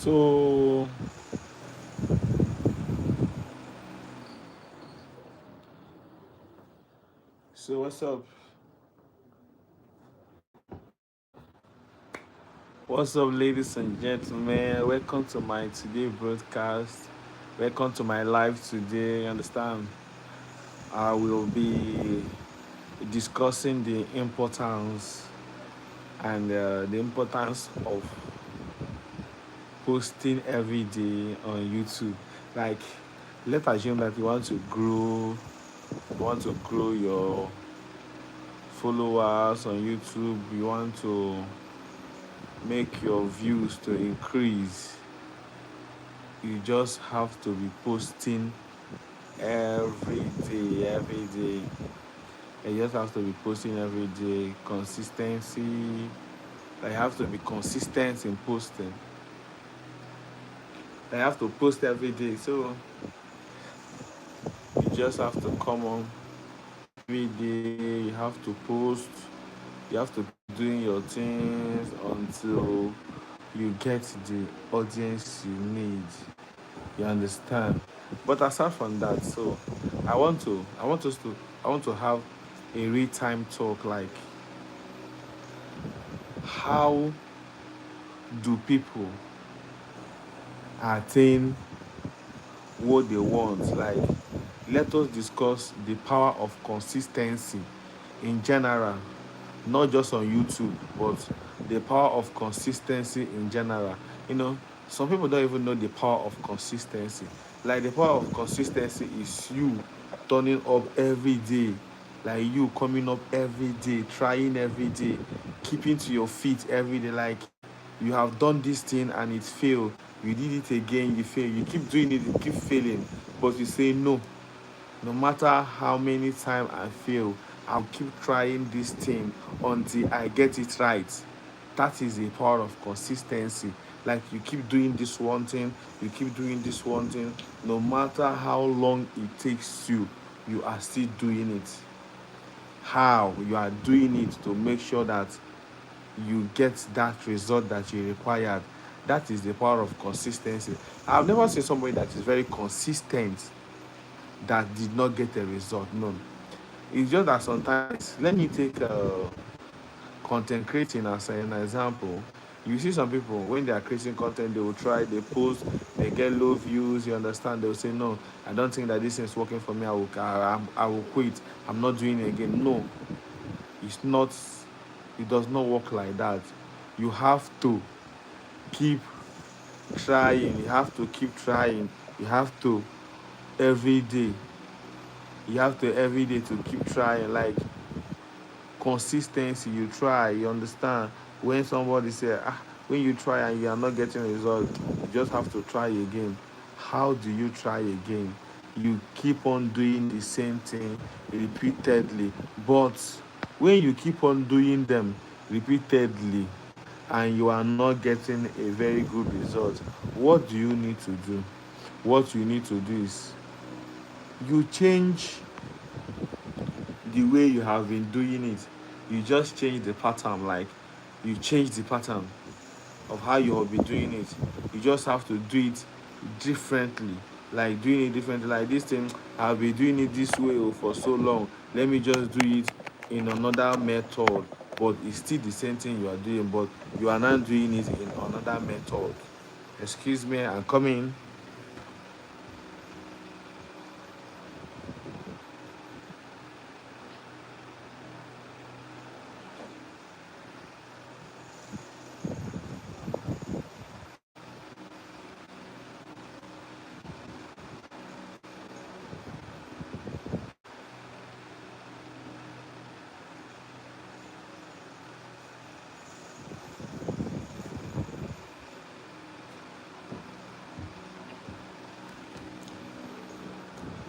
So, what's up? What's up, ladies and gentlemen? Welcome to my today broadcast. Welcome to my live today. Understand? I will be discussing the importance of posting every day on YouTube. Like, let's assume that you want to grow your followers on YouTube. You want to make your views to increase. You just have to be posting every day. You just have to be posting every day. Consistency. I have to be consistent in posting. I have to post every day. So you just have to come on every day. You have to post. You have to be doing your things until you get the audience you need. You understand? But aside from that, so I want us to, I want to have a real time talk. Like, how do people attain what they want? Like, let us discuss the power of consistency in general, not just on YouTube, but the power of consistency in general. You know, some people don't even know the power of consistency. Like, the power of consistency is you turning up every day, like you coming up every day, trying every day, keeping to your feet every day. Like, you have done this thing and it failed. You did it again, you fail. You keep doing it, you keep failing, but you say no. No matter how many times I fail, I'll keep trying this thing until I get it right. That is the power of consistency. Like, you keep doing this one thing, you keep doing this one thing, no matter how long it takes you, you are still doing it. How you are doing it to make sure that you get that result that you required. That is the power of consistency. I've never seen somebody that is very consistent that did not get a result. No, it's just that sometimes, let me take content creating as an example. You see some people, when they are creating content, they will try, they post, they get low views. You understand? They will say, no, I don't think that this is working for me. I will quit. I'm not doing it again. No, it's not. It does not work like that. You have to keep trying. You have to keep trying. You have to every day. You have to every day to keep trying. Like, consistency, you try, you understand. When somebody say, when you try and you are not getting results, you just have to try again. How do you try again? You keep on doing the same thing repeatedly. But when you keep on doing them repeatedly and you are not getting a very good result, what do you need to do? What you need to do is you change the way you have been doing it. You just change the pattern. Like, you change the pattern of how you have been doing it. You just have to do it differently. Like, doing it differently. Like, this thing, I've been doing it this way for so long. Let me just do it in another method. But it's still the same thing you are doing, but you are not doing it in another method. Excuse me, I'm coming.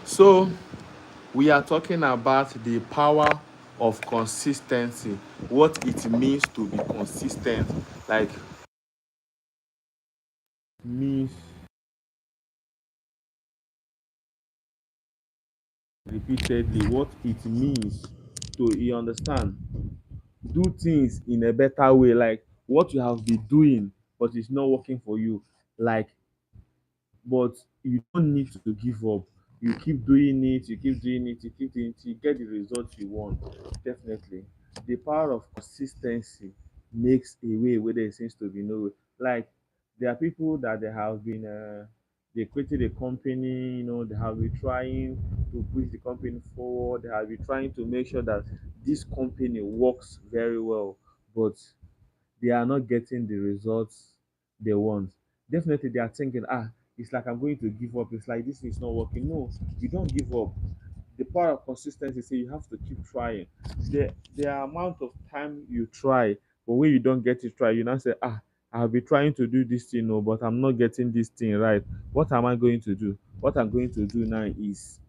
So, we are talking about the power of consistency, what it means to be consistent. Like, means repeatedly, what it means to, you understand, do things in a better way. Like, what you have been doing but it's not working for you, Like, but you don't need to give up. You keep doing it, you keep doing it, you keep doing it, you get the results you want. Definitely. The power of consistency makes a way where there seems to be no way. Like, there are people that they have been they created a company, they have been trying to push the company forward, they have been trying to make sure that this company works very well, but they are not getting the results they want. Definitely, they are thinking, it's like I'm going to give up. It's like this is not working. No, you don't give up. The power of consistency say you have to keep trying. The amount of time you try, but when you don't get it right, you now say, I'll be trying to do this thing, no, but I'm not getting this thing right. What am I going to do? What I'm going to do now is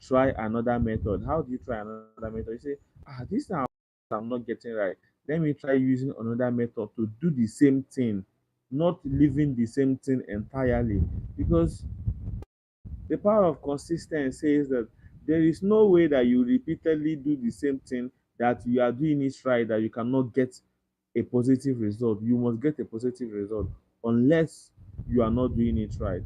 try another method. How do you try another method? You say, this time I'm not getting right. Let me try using another method to do the same thing, not leaving the same thing entirely. Because the power of consistency says that there is no way that you repeatedly do the same thing that you are doing it right that you cannot get a positive result. You must get a positive result unless you are not doing it right.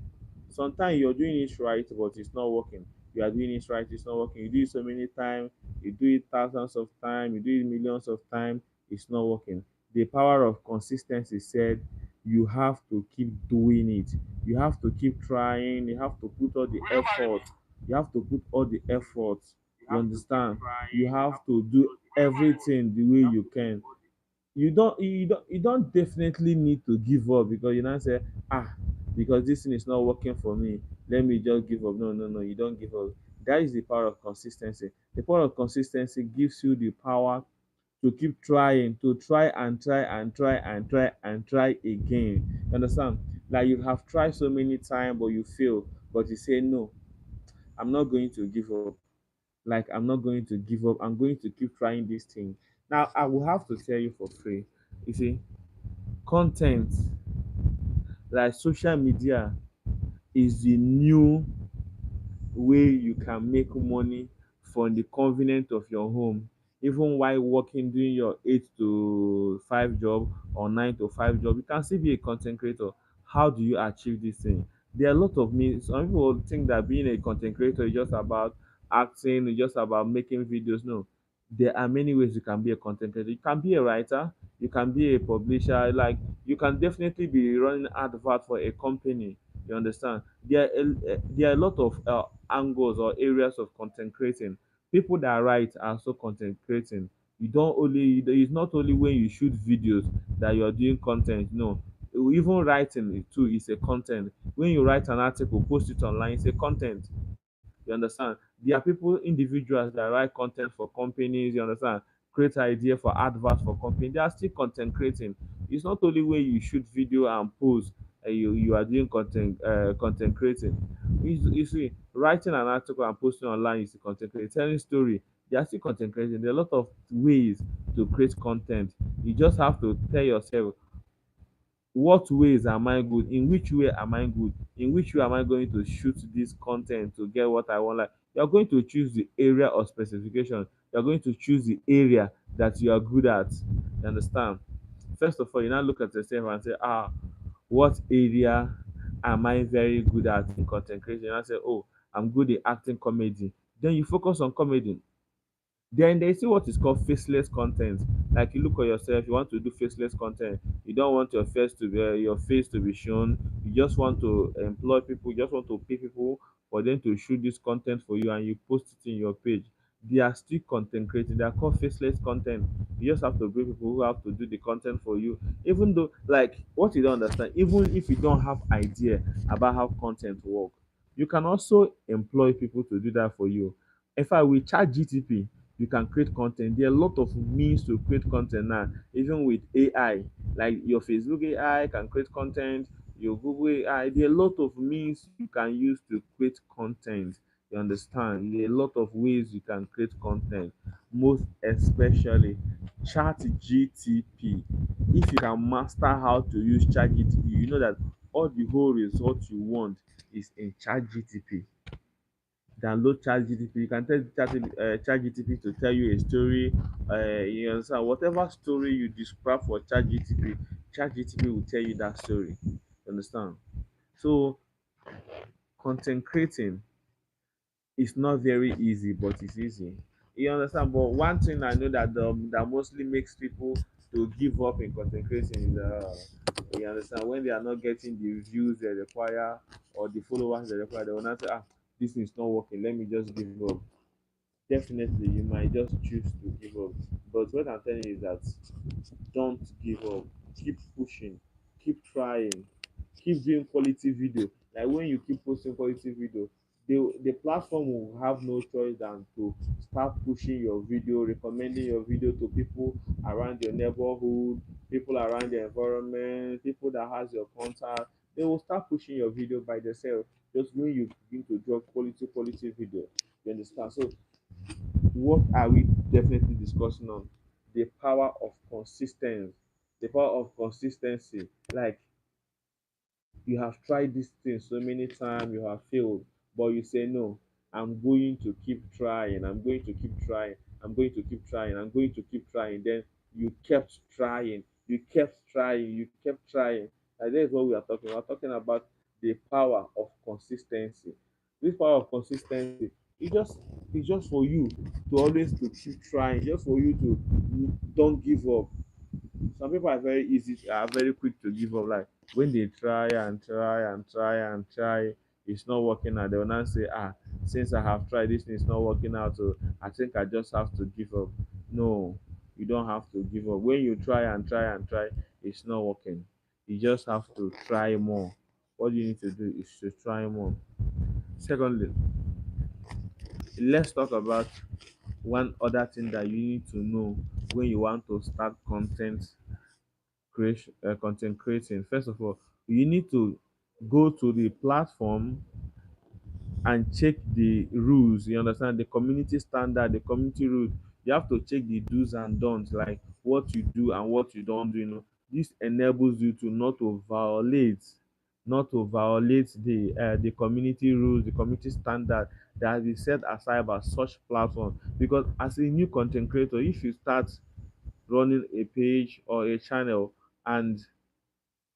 Sometimes you're doing it right, but it's not working. You are doing it right, it's not working. You do it so many times, you do it thousands of times, you do it millions of times, it's not working. The power of consistency said you have to keep doing it. You have to keep trying. You have to put all the effort. You have to put all the effort. You understand? You have to do everything the way you can. You don't definitely need to give up because you now say, because this thing is not working for me, let me just give up. No, no, no, you don't give up. That is the power of consistency. The power of consistency gives you the power to keep trying, to try and try and try and try and try again. You understand? Like you have tried so many times but you fail, but you say no, I'm not going to give up. Like, I'm not going to give up, I'm going to keep trying this thing. Now I will have to tell you for free. You see, content like social media is the new way you can make money from the convenience of your home, even while working, doing your 8 to 5 job or 9 to 5 job. You can still be a content creator. How do you achieve this thing? There are a lot of means. Some people think that being a content creator is just about acting, it's just about making videos. No, there are many ways you can be a content creator. You can be a writer, you can be a publisher, like you can definitely be running advert for a company. You understand? There are a lot of angles or areas of content creating. People that write are also content creating. You don't only It's not only when you shoot videos that you're doing content. No, even writing it too is a content. When you write an article, post it online, it's a content. You understand? There are people, individuals that write content for companies. You understand? Create idea for adverts for companies. They are still content creating. It's not only when you shoot video and post, you are doing content creating. You see, writing an article and posting online is content creating. Telling story, they are still content creating. There are a lot of ways to create content. You just have to tell yourself, what ways am I good? In which way am I good? In which way am I going to shoot this content to get what I want? Like, you're going to choose the area of specification. You're going to choose the area that you are good at. You understand? First of all, you now look at yourself and say, what area am I very good at in content creation? And I say, I'm good at acting comedy. Then you focus on comedy. Then they see what is called faceless content. Like, you look at yourself, you want to do faceless content. You don't want your face to be shown. You just want to employ people. You just want to pay people for them to shoot this content for you, and you post it in your page. They are still content creating. They are called faceless content. You just have to bring people who have to do the content for you. Even though, like, what you don't understand, even if you don't have idea about how content work, you can also employ people to do that for you. In fact, with ChatGTP, you can create content. There are a lot of means to create content now, even with AI. Like your Facebook AI can create content, your Google AI. There are a lot of means you can use to create content. You understand? There are a lot of ways you can create content, most especially ChatGTP. If you can master how to use ChatGTP, you know that all the whole result you want is in ChatGTP. Download ChatGTP. You can tell ChatGTP to tell you a story. You understand? Whatever story you describe for ChatGTP, ChatGTP will tell you that story. You understand? So content creating is not very easy, but it's easy. You understand? But one thing I know that mostly makes people to give up in content creating is you understand, when they are not getting the views they require or the followers they require, they will not say, this is not working, let me just give up. Definitely you might just choose to give up. But what I'm telling you is that don't give up. Keep pushing. Keep trying. Keep doing quality video. Like when you keep posting quality video, the platform will have no choice than to start pushing your video, recommending your video to people around your neighborhood, people around the environment, people that has your contact. They will start pushing your video by themselves just when you begin to drop quality video. You understand? So what are we definitely discussing on? The power of consistency. The power of consistency. Like you have tried this thing so many times, you have failed, but you say no, I'm going to keep trying, I'm going to keep trying, I'm going to keep trying, I'm going to keep trying. Then you kept trying, you kept trying, you kept trying. And that is what we are talking. We're talking about the power of consistency. This power of consistency it's just for you to always to keep trying, just for you to don't give up. Some people are very quick to give up. Like when they try and try and try and try, it's not working out. They will not say, since I have tried this thing, it's not working out, so I think I just have to give up. No, you don't have to give up. When you try and try and try, it's not working. You just have to try more. What you need to do is to try more. Secondly, let's talk about one other thing that you need to know when you want to start content creating. First of all, you need to go to the platform and check the rules. You understand, the community standard, the community rules. You have to check the do's and don'ts, like what you do and what you don't do. This enables you to not to violate the community rules, the community standard that has been set aside by such platform. Because as a new content creator, if you start running a page or a channel and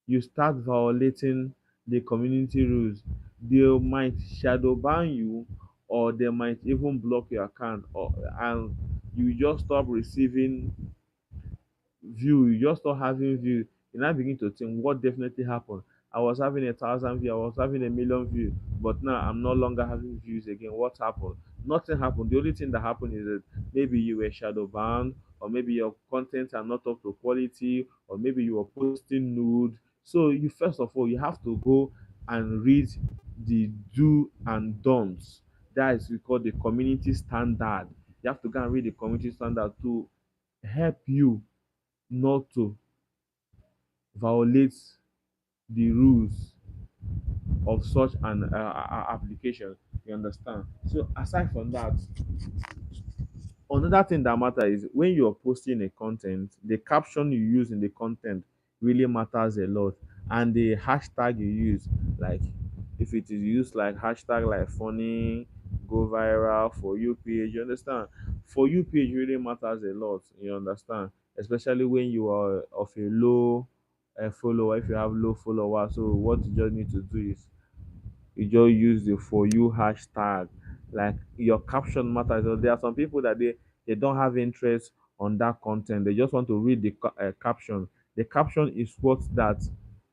you start violating the community rules, they might shadow ban you, or they might even block your account, and you just stop receiving view, you just start having view. You now begin to think, what definitely happened? I was having 1,000 views, I was having 1,000,000 views, but now I'm no longer having views again. What happened? Nothing happened. The only thing that happened is that maybe you were shadow banned, or maybe your content are not up to quality, or maybe you were posting nude. So you, first of all, you have to go and read the do and don'ts. That is we call the community standard. You have to go and read the community standard to help you not to violate the rules of such an application. You understand? So aside from that, another thing that matters is when you're posting a content, the caption you use in the content really matters a lot, and the hashtag you use, like if it is used like hashtag like funny, go viral, for you page, you understand? For you page really matters a lot. You understand? Especially when you are of a low follower. If you have low followers, so what you just need to do is you just use the for you hashtag. Like your caption matters. So there are some people that they don't have interest on that content, they just want to read the caption. The caption is what that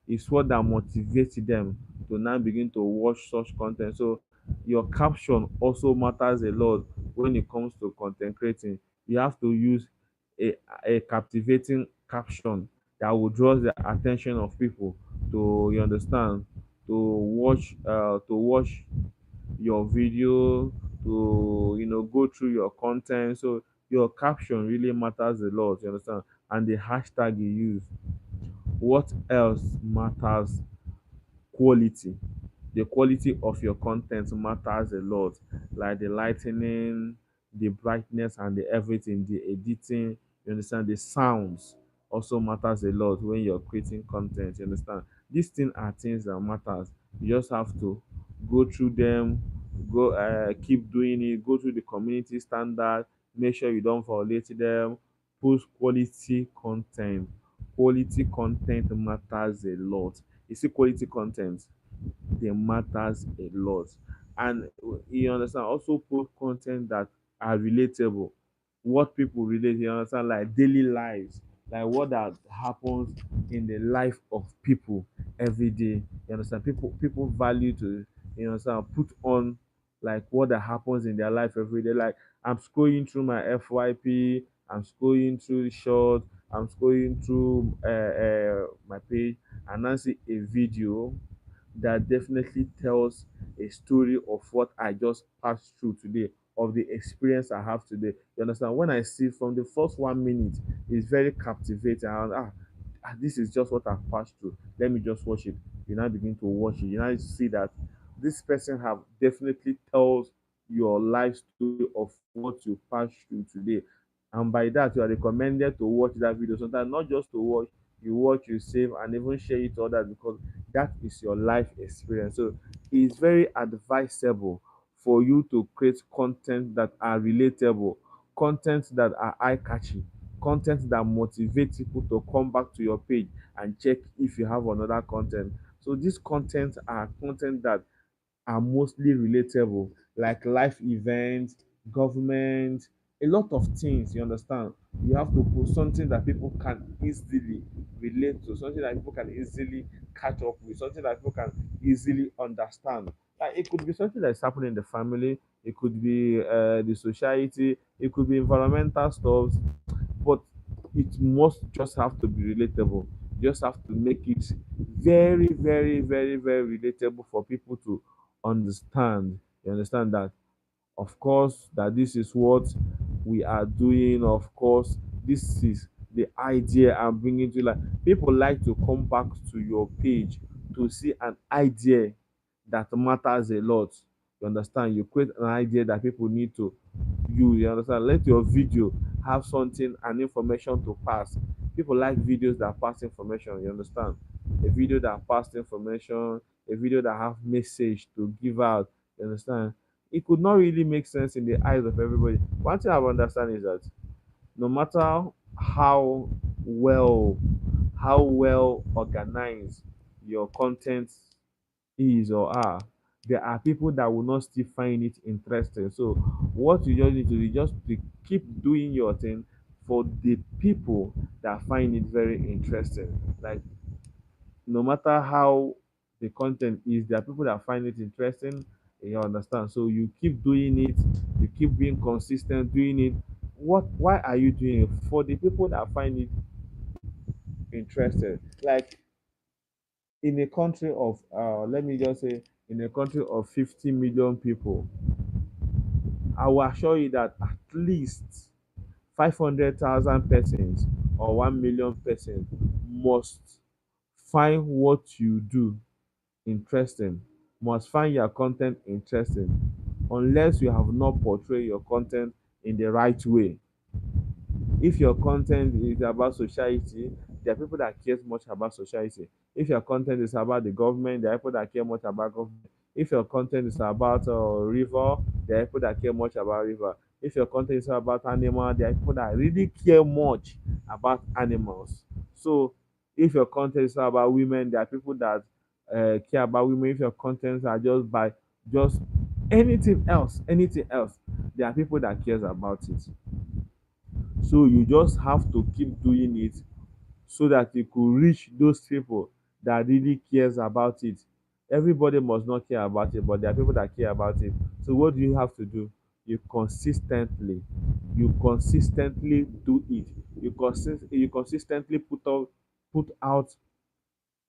motivates them to now begin to watch such content. So your caption also matters a lot when it comes to content creating. You have to use a, a captivating caption that will draw the attention of people to, you understand, to watch your video, to go through your content. So your caption really matters a lot, you understand, and the hashtag you use. What else matters? Quality. The quality of your content matters a lot, like the lightning, the brightness, and the everything, the editing. You understand? The sounds also matters a lot when you're creating content. You understand? These things are things that matters. You just have to go through them, go keep doing it, go through the community standard, make sure you don't violate them, post quality content quality content matters a lot. You see, quality content, they matters a lot. And you understand, also post content that are relatable, what people relate, you understand, like daily lives, like what that happens in the life of people every day. You understand, people value to, you understand, put on like what that happens in their life every day. Like I'm scrolling through my FYP, I'm scrolling through the short, I'm scrolling through my page, and I see a video that definitely tells a story of what I just passed through today, of the experience I have today. You understand? When I see from the first 1 minute, it's very captivating. And, this is just what I've passed through. Let me just watch it. You now begin to watch it. You now see that this person have definitely tells your life story of what you passed through today. And by that, you are recommended to watch that video. Sometimes not just to watch, you watch, you save, and even share it to others because that is your life experience. So it's very advisable for you to create content that are relatable, content that are eye-catching, content that motivate people to come back to your page and check if you have another content. So these contents are content that are mostly relatable, like life events, government, a lot of things. You understand? You have to put something that people can easily relate to, something that people can easily catch up with, something that people can easily understand. Like it could be something that's happening in the family, it could be the society, it could be environmental stuff, but it must just have to be relatable. You just have to make it very, very, very, very relatable for people to understand. You understand that, of course, that this is what we are doing. Of course, this is the idea I'm bringing to you. Like people like to come back to your page to see an idea that matters a lot. You understand? You create an idea that people need to use. You understand? Let your video have something and information to pass. People like videos that pass information. You understand? A video that pass information, a video that have message to give out. You understand? It could not really make sense in the eyes of everybody. One thing I understand is that no matter how well organized your content is or are, there are people that will not still find it interesting. So what you just need to do is just to keep doing your thing for the people that find it very interesting. Like no matter how the content is, there are people that find it interesting. You understand? So you keep doing it, you keep being consistent doing it. Why are you doing it? For the people that find it interesting. Like in a country of let me just say in a country of 50 million people, I will assure you that at least 500,000 persons or 1 million persons must find what you do interesting, must find your content interesting, unless you have not portrayed your content in the right way. If your content is about society, there are people that cares much about society. If your content is about the government, there are people that care much about government. If your content is about river, there are people that care much about river. If your content is about animal, there are people that really care much about animals. So if your content is about women, there are people that care about women. If your contents are just by just anything else, there are people that cares about it. So you just have to keep doing it so that you could reach those people that really cares about it. Everybody must not care about it, but there are people that care about it. So what do you have to do? You consistently do it. You consistently put out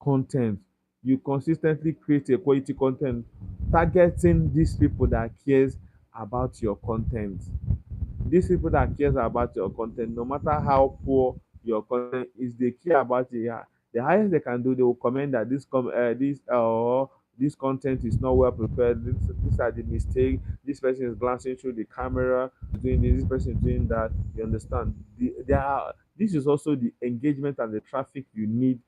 content. You consistently create a quality content targeting these people that cares about your content. These people that cares about your content, no matter how poor your content is, they care about it. Yeah. The highest they can do, they will comment that this content is not well prepared. These are the mistakes. This person is glancing through the camera, doing this person is doing that. You understand? This is also the engagement and the traffic you need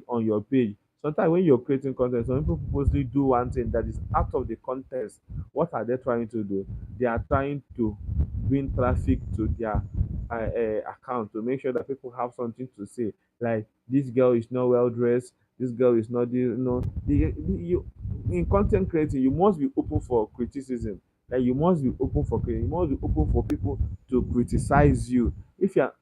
on your page. Sometimes when you're creating content, some people purposely do one thing that is out of the context. What are they trying to do? They are trying to bring traffic to their account to make sure that people have something to say. Like this girl is not well dressed. This girl is not you in content creating. You must be open for criticism. Like you must be open for you must be open for people to criticize you. If you're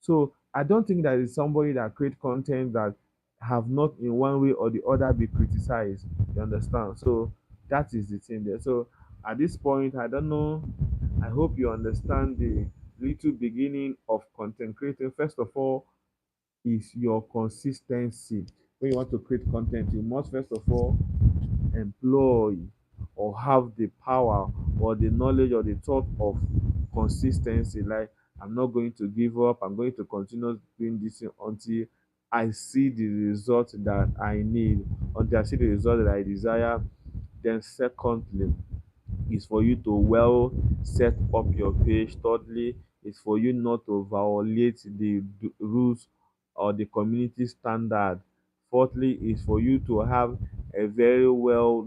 so I don't think that is somebody that create content that have not in one way or the other be criticized. You understand? So that is the thing there. So at this point, I don't know. I hope you understand the little beginning of content creating. First of all, is your consistency. When you want to create content, you must first of all employ or have the power or the knowledge or the thought of consistency. Like, I'm not going to give up, I'm going to continue doing this thing until I see the result that I need, until I see the result that I desire. Then secondly, is for you to well set up your page. Thirdly, is for you not to violate the rules or the community standard. Fourthly, is for you to have a very well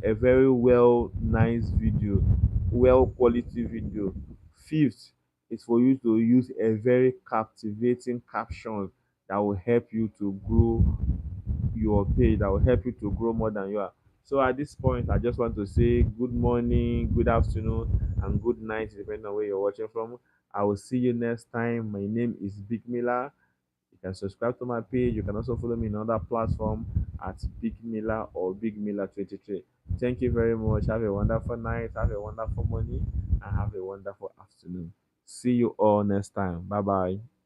a very well nice video, well quality video. Fifth is for you to use a very captivating caption that will help you to grow your page, that will help you to grow more than you are. So at this point, I just want to say good morning, good afternoon, and good night, depending on where you're watching from. I will see you next time. My name is BigMilla. You can subscribe to my page. You can also follow me on other platform at BigMilla or BigMilla23. Thank you very much. Have a wonderful night. Have a wonderful morning, and have a wonderful afternoon. See you all next time. Bye bye.